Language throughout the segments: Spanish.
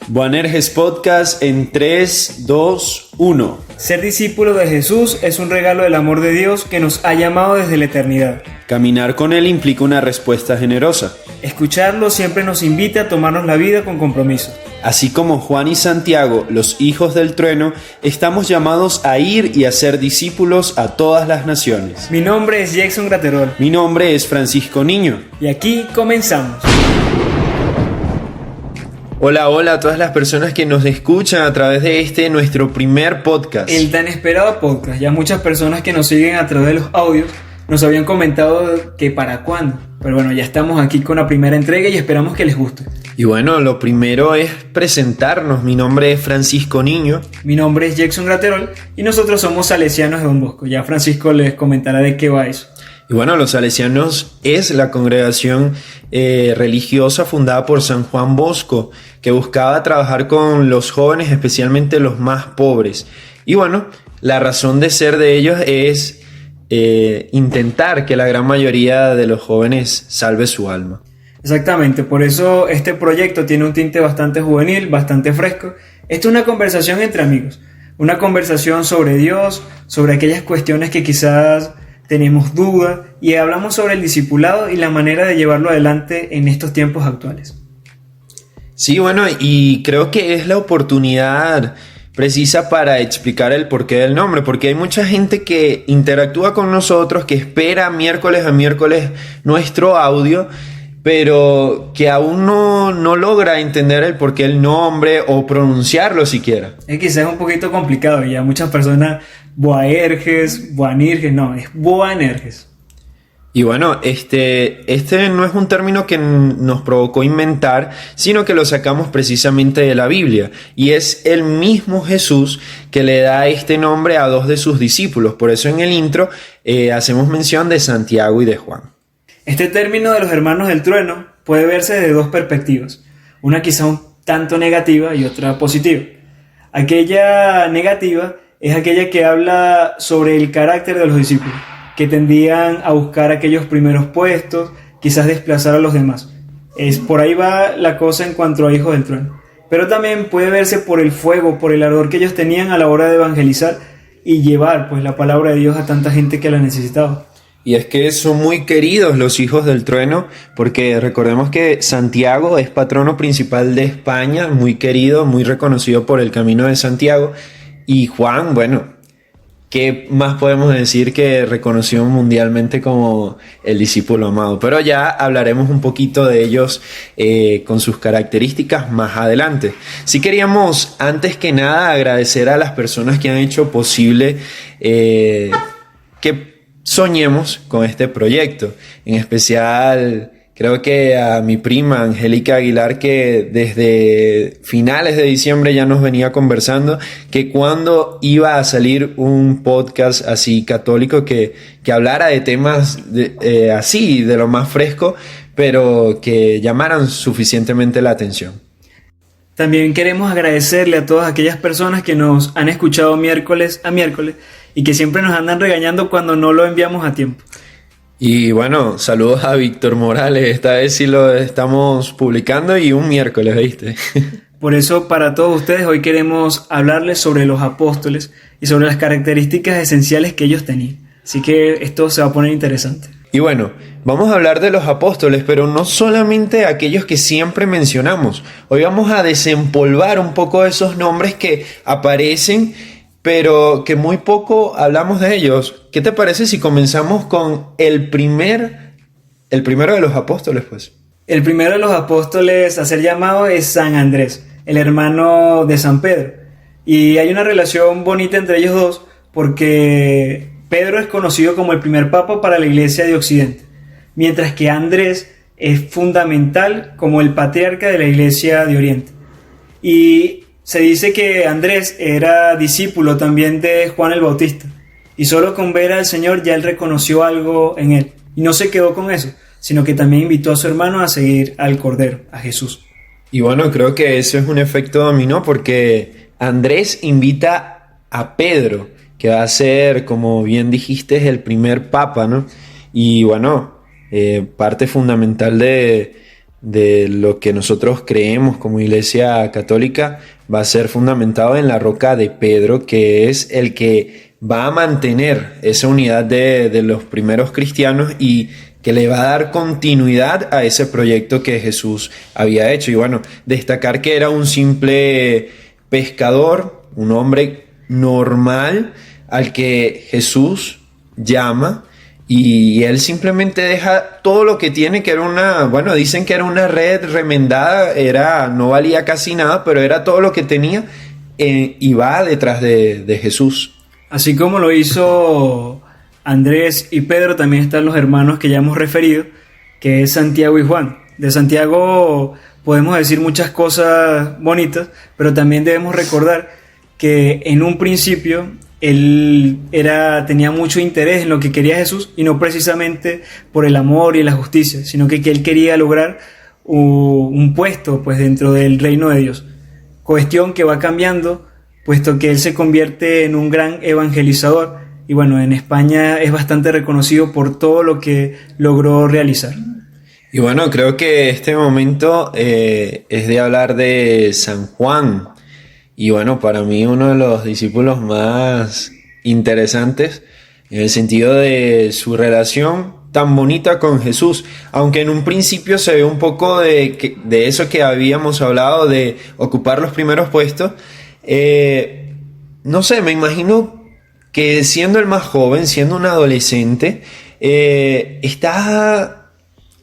Boanerges Podcast en 3, 2, 1. Ser discípulo de Jesús es un regalo del amor de Dios que nos ha llamado desde la eternidad. Caminar con Él implica una respuesta generosa. Escucharlo siempre nos invita a tomarnos la vida con compromiso. Así como Juan y Santiago, los hijos del trueno, estamos llamados a ir y a ser discípulos a todas las naciones. Mi nombre es Jackson Graterol. Mi nombre es Francisco Niño. Y aquí comenzamos. Hola, hola a todas las personas que nos escuchan a través de nuestro primer podcast. El tan esperado podcast. Ya muchas personas que nos siguen a través de los audios nos habían comentado que para cuándo. Pero bueno, ya estamos aquí con la primera entrega y esperamos que les guste. Y bueno, lo primero es presentarnos. Mi nombre es Francisco Niño. Mi nombre es Jackson Graterol y nosotros somos salesianos de Don Bosco. Ya Francisco les comentará de qué va eso. Y bueno, los salesianos es la congregación religiosa fundada por San Juan Bosco, que buscaba trabajar con los jóvenes, especialmente los más pobres. Y bueno, la razón de ser de ellos es intentar que la gran mayoría de los jóvenes salve su alma. Exactamente, por eso este proyecto tiene un tinte bastante juvenil, bastante fresco. Esto es una conversación entre amigos, una conversación sobre Dios, sobre aquellas cuestiones que quizás tenemos duda, y hablamos sobre el discipulado y la manera de llevarlo adelante en estos tiempos actuales. Sí, bueno, y creo que es la oportunidad precisa para explicar el porqué del nombre, porque hay mucha gente que interactúa con nosotros, que espera miércoles a miércoles nuestro audio, pero que aún no logra entender el porqué del nombre o pronunciarlo siquiera. Quizás es un poquito complicado, ya muchas personas, Boanerges, Boanirges, no, es Boanerges. Y bueno, este no es un término que nos provocó inventar, sino que lo sacamos precisamente de la Biblia. Y es el mismo Jesús que le da este nombre a dos de sus discípulos. Por eso en el intro hacemos mención de Santiago y de Juan. Este término de los hermanos del trueno puede verse desde dos perspectivas. Una quizá un tanto negativa y otra positiva. Aquella negativa es aquella que habla sobre el carácter de los discípulos, que tendían a buscar aquellos primeros puestos, quizás desplazar a los demás. Por ahí va la cosa en cuanto a hijos del trueno. Pero también puede verse por el fuego, por el ardor que ellos tenían a la hora de evangelizar y llevar pues la palabra de Dios a tanta gente que la necesitaba. Y es que son muy queridos los hijos del trueno, porque recordemos que Santiago es patrono principal de España, muy querido, muy reconocido por el Camino de Santiago. Y Juan, bueno, ¿qué más podemos decir que reconocido mundialmente como el discípulo amado? Pero ya hablaremos un poquito de ellos con sus características más adelante. Sí queríamos, antes que nada, agradecer a las personas que han hecho posible que soñemos con este proyecto. En especial, creo que a mi prima Angélica Aguilar, que desde finales de diciembre ya nos venía conversando que cuando iba a salir un podcast así católico que hablara de temas así, de lo más fresco, pero que llamaran suficientemente la atención. También queremos agradecerle a todas aquellas personas que nos han escuchado miércoles a miércoles y que siempre nos andan regañando cuando no lo enviamos a tiempo. Y bueno, saludos a Víctor Morales, esta vez sí lo estamos publicando y un miércoles, ¿viste? Por eso, para todos ustedes, hoy queremos hablarles sobre los apóstoles y sobre las características esenciales que ellos tenían. Así que esto se va a poner interesante. Y bueno, vamos a hablar de los apóstoles, pero no solamente aquellos que siempre mencionamos. Hoy vamos a desempolvar un poco esos nombres que aparecen, pero que muy poco hablamos de ellos. ¿Qué te parece si comenzamos con el primero de los apóstoles, pues? El primero de los apóstoles a ser llamado es San Andrés, el hermano de San Pedro. Y hay una relación bonita entre ellos dos porque Pedro es conocido como el primer papa para la Iglesia de Occidente, mientras que Andrés es fundamental como el patriarca de la Iglesia de Oriente. Y se dice que Andrés era discípulo también de Juan el Bautista, y solo con ver al Señor ya él reconoció algo en él. Y no se quedó con eso, sino que también invitó a su hermano a seguir al Cordero, a Jesús. Y bueno, creo que eso es un efecto dominó, porque Andrés invita a Pedro, que va a ser, como bien dijiste, el primer papa, ¿no? Y bueno, parte fundamental de de lo que nosotros creemos como Iglesia Católica va a ser fundamentado en la roca de Pedro, que es el que va a mantener esa unidad de los primeros cristianos y que le va a dar continuidad a ese proyecto que Jesús había hecho. Y bueno, destacar que era un simple pescador, un hombre normal al que Jesús llama, y él simplemente deja todo lo que tiene, que era dicen que era una red remendada, no valía casi nada, pero era todo lo que tenía, y va detrás de Jesús. Así como lo hizo Andrés y Pedro, también están los hermanos que ya hemos referido, que es Santiago y Juan. De Santiago podemos decir muchas cosas bonitas, pero también debemos recordar que en un principio él tenía mucho interés en lo que quería Jesús, y no precisamente por el amor y la justicia, sino que él quería lograr un puesto pues dentro del reino de Dios. Cuestión que va cambiando, puesto que él se convierte en un gran evangelizador, y bueno, en España es bastante reconocido por todo lo que logró realizar. Y bueno, creo que este momento es de hablar de San Juan. Y bueno, para mí uno de los discípulos más interesantes en el sentido de su relación tan bonita con Jesús, aunque en un principio se ve un poco de eso que habíamos hablado, de ocupar los primeros puestos. No sé, me imagino que siendo el más joven, siendo un adolescente, está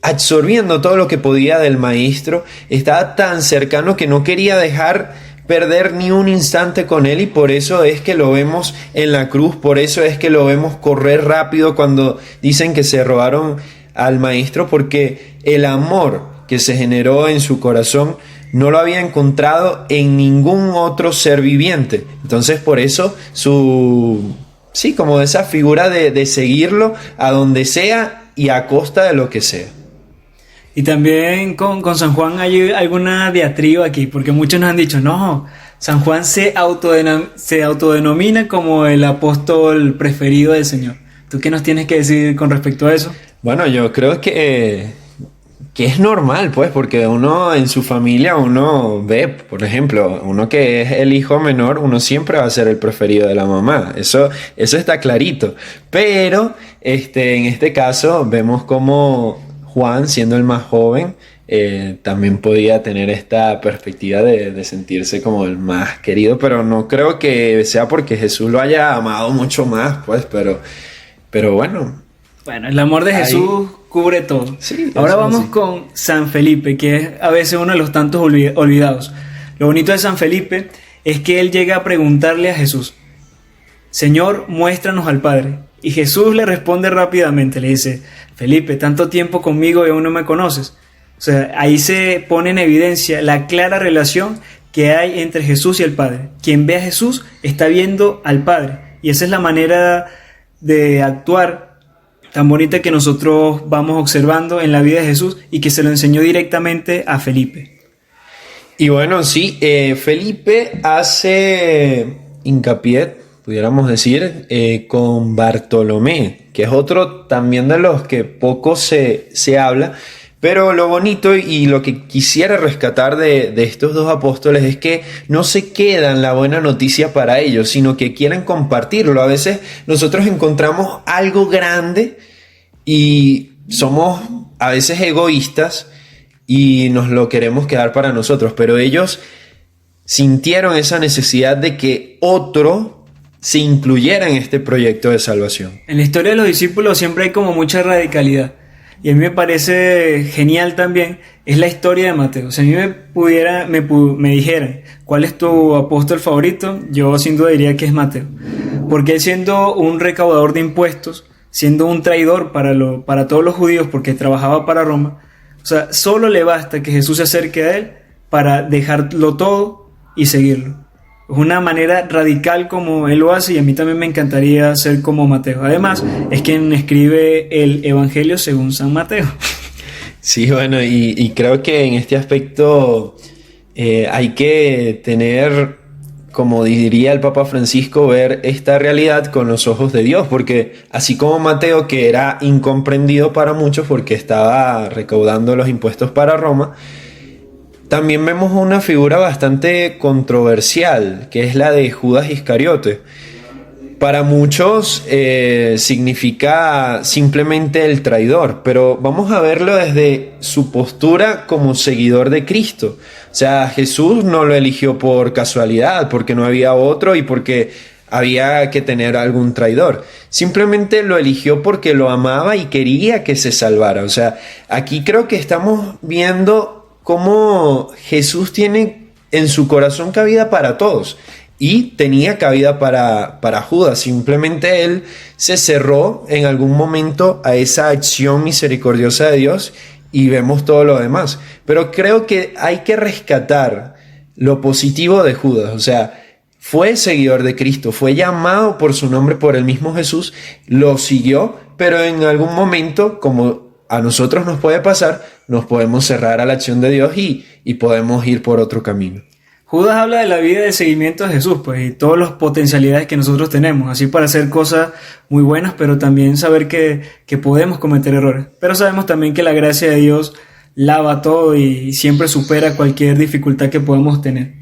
absorbiendo todo lo que podía del maestro, estaba tan cercano que no quería dejar perder ni un instante con él, y por eso es que lo vemos en la cruz, por eso es que lo vemos correr rápido cuando dicen que se robaron al maestro, porque el amor que se generó en su corazón no lo había encontrado en ningún otro ser viviente. Entonces por eso como esa figura de seguirlo a donde sea y a costa de lo que sea. Y también con San Juan hay alguna diatriba aquí, porque muchos nos han dicho, no, San Juan se autodenomina como el apóstol preferido del Señor. ¿Tú qué nos tienes que decir con respecto a eso? Bueno, yo creo que es normal, pues, porque uno en su familia, uno ve, por ejemplo, uno que es el hijo menor, uno siempre va a ser el preferido de la mamá. Eso está clarito. Pero en este caso vemos como Juan, siendo el más joven, también podía tener esta perspectiva de sentirse como el más querido, pero no creo que sea porque Jesús lo haya amado mucho más, pues, pero bueno. Bueno, el amor de Jesús cubre todo. Sí, ahora vamos con San Felipe, que es a veces uno de los tantos olvidados. Lo bonito de San Felipe es que él llega a preguntarle a Jesús, Señor, muéstranos al Padre. Y Jesús le responde rápidamente, le dice, Felipe, tanto tiempo conmigo y aún no me conoces. O sea, ahí se pone en evidencia la clara relación que hay entre Jesús y el Padre. Quien ve a Jesús está viendo al Padre. Y esa es la manera de actuar tan bonita que nosotros vamos observando en la vida de Jesús y que se lo enseñó directamente a Felipe. Y bueno, sí, Felipe hace hincapié, pudiéramos decir, con Bartolomé, que es otro también de los que poco se habla, pero lo bonito y lo que quisiera rescatar de estos dos apóstoles es que no se quedan la buena noticia para ellos, sino que quieren compartirlo. A veces nosotros encontramos algo grande y somos a veces egoístas y nos lo queremos quedar para nosotros, pero ellos sintieron esa necesidad de que otro se incluyera en este proyecto de salvación. En la historia de los discípulos siempre hay como mucha radicalidad, y a mí me parece genial también es la historia de Mateo. Si a mí me dijeran cuál es tu apóstol favorito, yo sin duda diría que es Mateo, porque él, siendo un recaudador de impuestos, siendo un traidor para todos los judíos porque trabajaba para Roma, o sea, solo le basta que Jesús se acerque a él para dejarlo todo y seguirlo. Es una manera radical como él lo hace, y a mí también me encantaría ser como Mateo. Además, es quien escribe el Evangelio según San Mateo. Sí, bueno, y creo que en este aspecto hay que tener como diría el Papa Francisco, ver esta realidad con los ojos de Dios, porque así como Mateo, que era incomprendido para muchos porque estaba recaudando los impuestos para Roma, también vemos una figura bastante controversial, que es la de Judas Iscariote. Para muchos significa simplemente el traidor, pero vamos a verlo desde su postura como seguidor de Cristo. O sea, Jesús no lo eligió por casualidad, porque no había otro y porque había que tener algún traidor. Simplemente lo eligió porque lo amaba y quería que se salvara. O sea, aquí creo que estamos viendo cómo Jesús tiene en su corazón cabida para todos. Y tenía cabida para Judas. Simplemente él se cerró en algún momento a esa acción misericordiosa de Dios y vemos todo lo demás. Pero creo que hay que rescatar lo positivo de Judas. O sea, fue seguidor de Cristo, fue llamado por su nombre por el mismo Jesús, lo siguió, pero en algún momento, como a nosotros nos puede pasar, nos podemos cerrar a la acción de Dios y podemos ir por otro camino. Judas habla de la vida de seguimiento a Jesús, pues, y todas las potencialidades que nosotros tenemos, así para hacer cosas muy buenas, pero también saber que podemos cometer errores. Pero sabemos también que la gracia de Dios lava todo y siempre supera cualquier dificultad que podamos tener.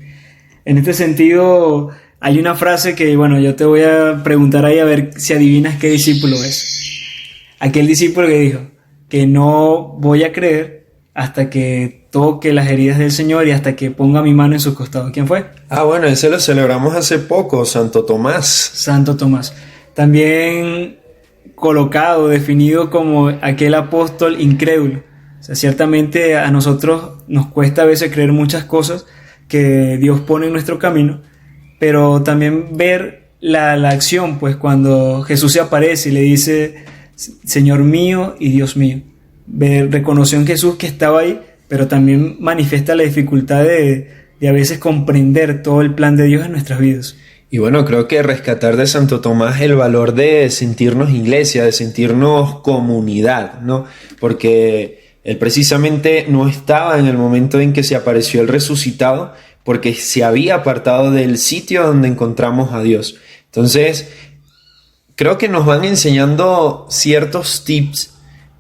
En este sentido, hay una frase que, bueno, yo te voy a preguntar ahí a ver si adivinas qué discípulo es. Aquel discípulo que dijo que no voy a creer hasta que toque las heridas del Señor y hasta que ponga mi mano en su costado. ¿Quién fue? Bueno, ese lo celebramos hace poco, Santo Tomás. Santo Tomás. También colocado, definido como aquel apóstol incrédulo. O sea, ciertamente a nosotros nos cuesta a veces creer muchas cosas que Dios pone en nuestro camino, pero también ver la acción, pues cuando Jesús se aparece y le dice, Señor mío y Dios mío. Reconoció en Jesús que estaba ahí, pero también manifiesta la dificultad de a veces comprender todo el plan de Dios en nuestras vidas. Y bueno, creo que rescatar de Santo Tomás el valor de sentirnos iglesia, de sentirnos comunidad, ¿no? Porque él precisamente no estaba en el momento en que se apareció el resucitado, porque se había apartado del sitio donde encontramos a Dios. Entonces, creo que nos van enseñando ciertos tips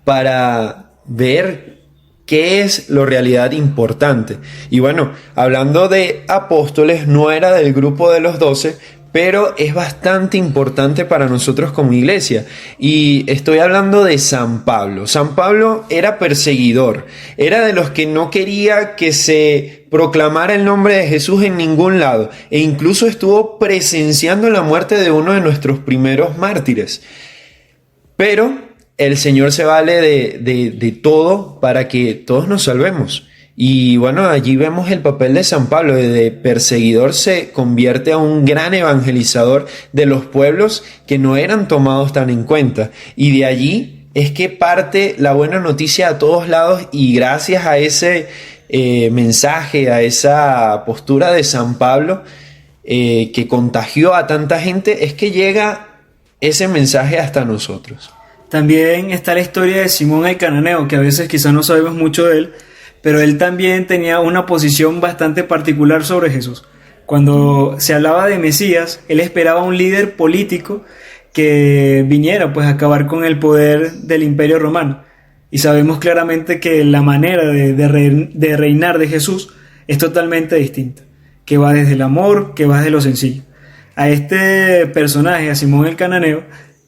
para ver qué es lo realidad importante. Y bueno, hablando de apóstoles, no era del grupo de los 12, pero es bastante importante para nosotros como iglesia. Y estoy hablando de San Pablo. San Pablo era perseguidor, era de los que no quería que se proclamara el nombre de Jesús en ningún lado, e incluso estuvo presenciando la muerte de uno de nuestros primeros mártires. Pero el Señor se vale de todo para que todos nos salvemos. Y bueno, allí vemos el papel de San Pablo, de perseguidor se convierte a un gran evangelizador de los pueblos que no eran tomados tan en cuenta. Y de allí es que parte la buena noticia a todos lados, y gracias a ese mensaje, a esa postura de San Pablo que contagió a tanta gente, es que llega ese mensaje hasta nosotros. También está la historia de Simón el Cananeo, que a veces quizás no sabemos mucho de él, pero él también tenía una posición bastante particular sobre Jesús. Cuando se hablaba de Mesías, él esperaba un líder político que viniera pues a acabar con el poder del Imperio Romano. Y sabemos claramente que la manera de reinar de Jesús es totalmente distinta, que va desde el amor, que va desde lo sencillo. A este personaje, a Simón el Cananeo,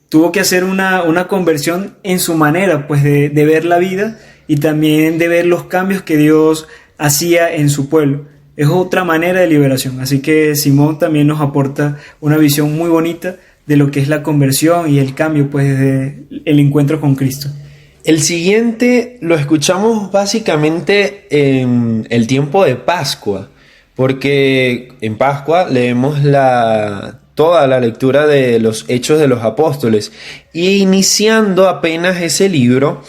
tuvo que hacer una conversión en su manera pues de ver la vida y también de ver los cambios que Dios hacía en su pueblo. Es otra manera de liberación. Así que Simón también nos aporta una visión muy bonita de lo que es la conversión y el cambio pues desde el encuentro con Cristo. El siguiente lo escuchamos básicamente en el tiempo de Pascua, porque en Pascua leemos toda la lectura de los Hechos de los Apóstoles, y iniciando apenas ese libro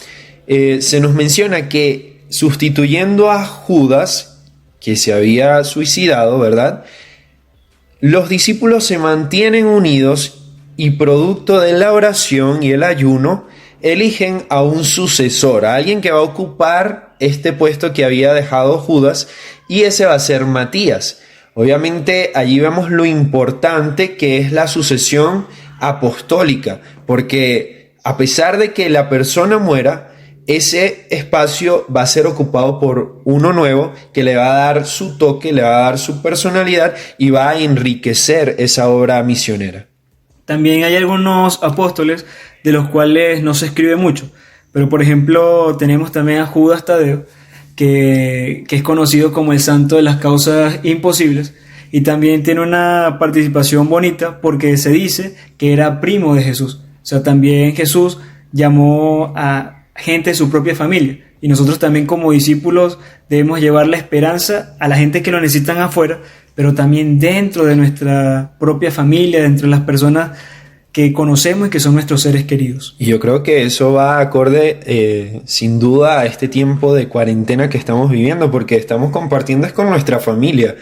se nos menciona que sustituyendo a Judas, que se había suicidado, ¿verdad?, los discípulos se mantienen unidos y producto de la oración y el ayuno eligen a un sucesor, a alguien que va a ocupar este puesto que había dejado Judas, y ese va a ser Matías. Obviamente allí vemos lo importante que es la sucesión apostólica, porque a pesar de que la persona muera, ese espacio va a ser ocupado por uno nuevo que le va a dar su toque, le va a dar su personalidad y va a enriquecer esa obra misionera. También hay algunos apóstoles de los cuales no se escribe mucho, pero por ejemplo tenemos también a Judas Tadeo, que es conocido como el santo de las causas imposibles, y también tiene una participación bonita porque se dice que era primo de Jesús. O sea, también Jesús llamó a gente de su propia familia, y nosotros también como discípulos debemos llevar la esperanza a la gente que lo necesitan afuera, pero también dentro de nuestra propia familia, dentro de las personas que conocemos y que son nuestros seres queridos. Y yo creo que eso va acorde sin duda a este tiempo de cuarentena que estamos viviendo, porque estamos compartiendo es con nuestra familia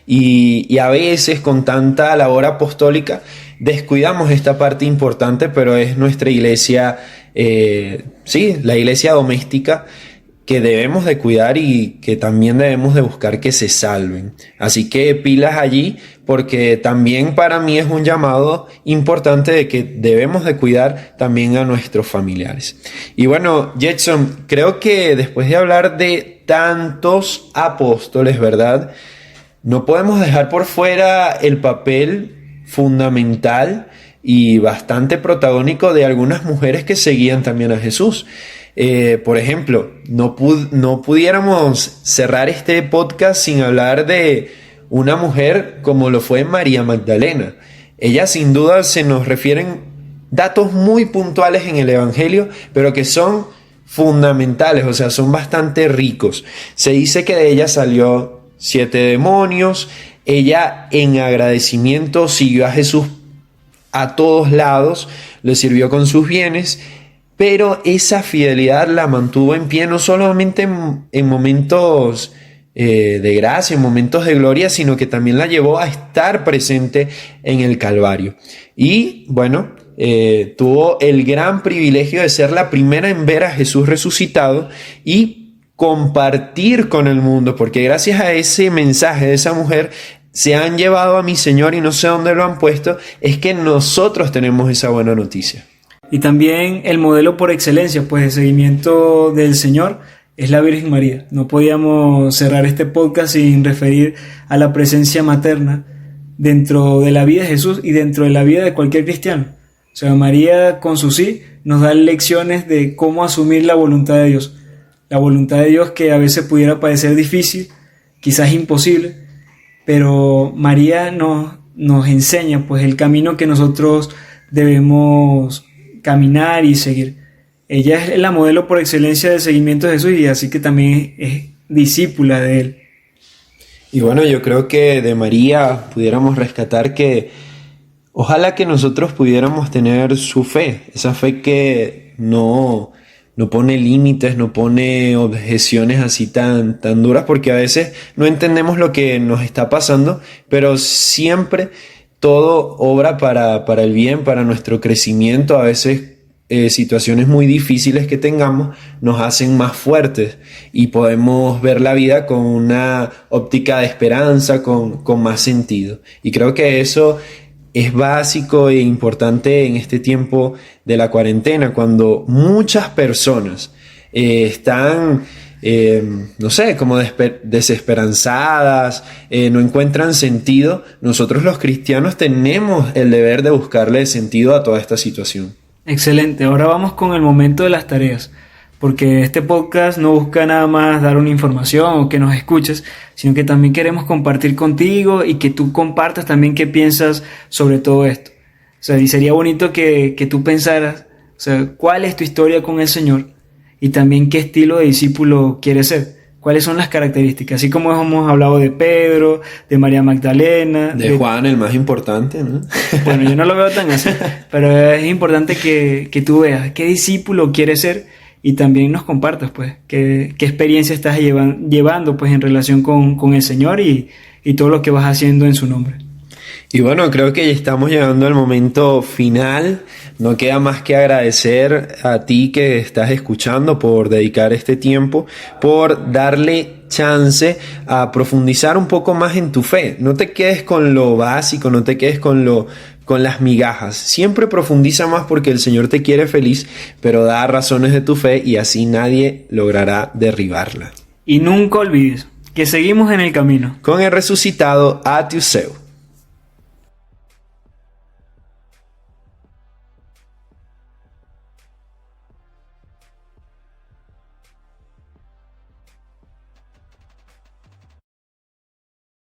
y a veces con tanta labor apostólica descuidamos esta parte importante, pero es nuestra iglesia, la iglesia doméstica, que debemos de cuidar y que también debemos de buscar que se salven. Así que pilas allí, porque también para mí es un llamado importante de que debemos de cuidar también a nuestros familiares. Y bueno, Jetson, creo que después de hablar de tantos apóstoles, ¿verdad? No podemos dejar por fuera el papel fundamental y bastante protagónico de algunas mujeres que seguían también a Jesús. Por ejemplo, no pudiéramos cerrar este podcast sin hablar de una mujer como lo fue María Magdalena. Ella sin duda se nos refieren datos muy puntuales en el Evangelio, pero que son fundamentales, o sea, son bastante ricos. Se dice que de ella salió 7 demonios. Ella en agradecimiento siguió a Jesús a todos lados, le sirvió con sus bienes, pero esa fidelidad la mantuvo en pie no solamente en momentos de gracia, en momentos de gloria, sino que también la llevó a estar presente en el Calvario. Y bueno, tuvo el gran privilegio de ser la primera en ver a Jesús resucitado y compartir con el mundo, porque gracias a ese mensaje de esa mujer se han llevado a mi Señor y no sé dónde lo han puesto, es que nosotros tenemos esa buena noticia. Y también el modelo por excelencia, pues, de seguimiento del Señor es la Virgen María. No podíamos cerrar este podcast sin referir a la presencia materna dentro de la vida de Jesús y dentro de la vida de cualquier cristiano. O sea, María con su sí nos da lecciones de cómo asumir la voluntad de Dios. La voluntad de Dios que a veces pudiera parecer difícil, quizás imposible, pero María nos enseña pues el camino que nosotros debemos caminar y seguir. Ella es la modelo por excelencia del seguimiento de Jesús y así que también es discípula de él. Y bueno, yo creo que de María pudiéramos rescatar que ojalá que nosotros pudiéramos tener su fe, esa fe que no pone límites, no pone objeciones así tan duras, porque a veces no entendemos lo que nos está pasando, pero siempre todo obra para el bien, para nuestro crecimiento. A veces situaciones muy difíciles que tengamos nos hacen más fuertes y podemos ver la vida con una óptica de esperanza, con más sentido. Y creo que eso es básico e importante en este tiempo de la cuarentena, cuando muchas personas están como desesperanzadas, no encuentran sentido. Nosotros los cristianos tenemos el deber de buscarle sentido a toda esta situación. Excelente, ahora vamos con el momento de las tareas, porque este podcast no busca nada más dar una información o que nos escuches, sino que también queremos compartir contigo y que tú compartas también qué piensas sobre todo esto. O sea, y sería bonito que tú pensaras, o sea, cuál es tu historia con el Señor y también qué estilo de discípulo quieres ser. ¿Cuáles son las características? Así como hemos hablado de Pedro, de María Magdalena. De Juan, el más importante, ¿no? Bueno, yo no lo veo tan así, pero es importante que tú veas qué discípulo quieres ser y también nos compartas, pues, qué experiencia estás llevando, pues, en relación con el Señor y todo lo que vas haciendo en su nombre. Y bueno, creo que ya estamos llegando al momento final. No queda más que agradecer a ti que estás escuchando por dedicar este tiempo, por darle chance a profundizar un poco más en tu fe. No te quedes con lo básico, no te quedes con las migajas. Siempre profundiza más porque el Señor te quiere feliz, pero da razones de tu fe y así nadie logrará derribarla. Y nunca olvides que seguimos en el camino. Con el resucitado a Tiuseu.